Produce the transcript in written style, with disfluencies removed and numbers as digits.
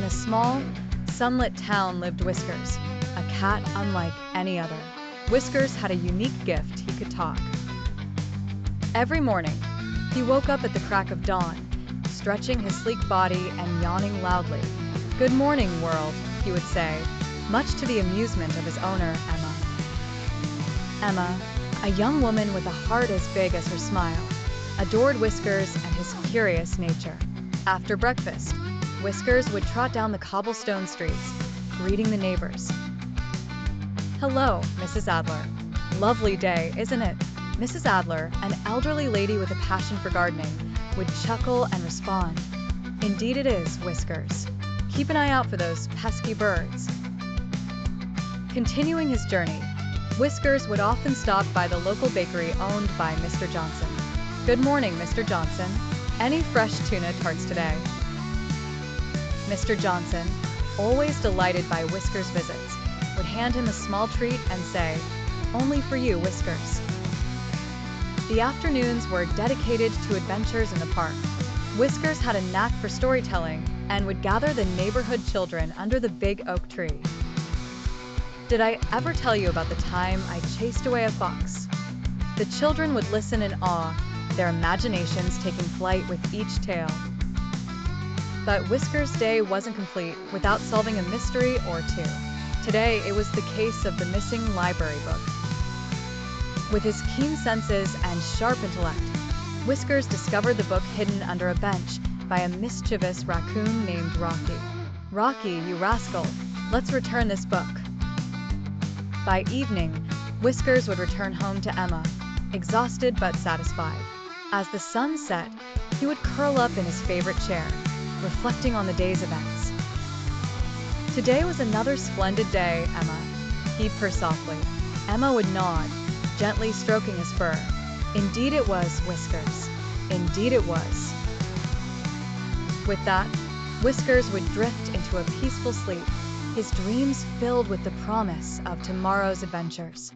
a small, sunlit town lived Whiskers, a cat unlike any other. Whiskers had a unique gift: he could talk. Every morning, he woke up at the crack of dawn, stretching his sleek body and yawning loudly. "Good morning, world," he would say, much to the amusement of his owner, Emma. Emma, a young woman with a heart as big as her smile, adored Whiskers and his curious nature. After breakfast, Whiskers would trot down the cobblestone streets, greeting the neighbors. "Hello, Mrs. Adler. Lovely day, isn't it?" Mrs. Adler, an elderly lady with a passion for gardening, would chuckle and respond, "Indeed it is, Whiskers. Keep an eye out for those pesky birds." Continuing his journey, Whiskers would often stop by the local bakery owned by Mr. Johnson. "Good morning, Mr. Johnson. Any fresh tuna tarts today?" Mr. Johnson, always delighted by Whiskers' visits, would hand him a small treat and say, "Only for you, Whiskers." The afternoons were dedicated to adventures in the park. Whiskers had a knack for storytelling and would gather the neighborhood children under the big oak tree. "Did I ever tell you about the time I chased away a fox?" The children would listen in awe, their imaginations taking flight with each tale. But Whiskers' day wasn't complete without solving a mystery or two. Today, it was the case of the missing library book. With his keen senses and sharp intellect, Whiskers discovered the book hidden under a bench by a mischievous raccoon named Rocky. "Rocky, you rascal, let's return this book." By evening, Whiskers would return home to Emma, exhausted but satisfied. As the sun set, he would curl up in his favorite chair, reflecting on the day's events. "Today was another splendid day, Emma," he'd purr softly. Emma would nod, gently stroking his fur. "Indeed it was, Whiskers. Indeed it was." With that, Whiskers would drift into a peaceful sleep, his dreams filled with the promise of tomorrow's adventures.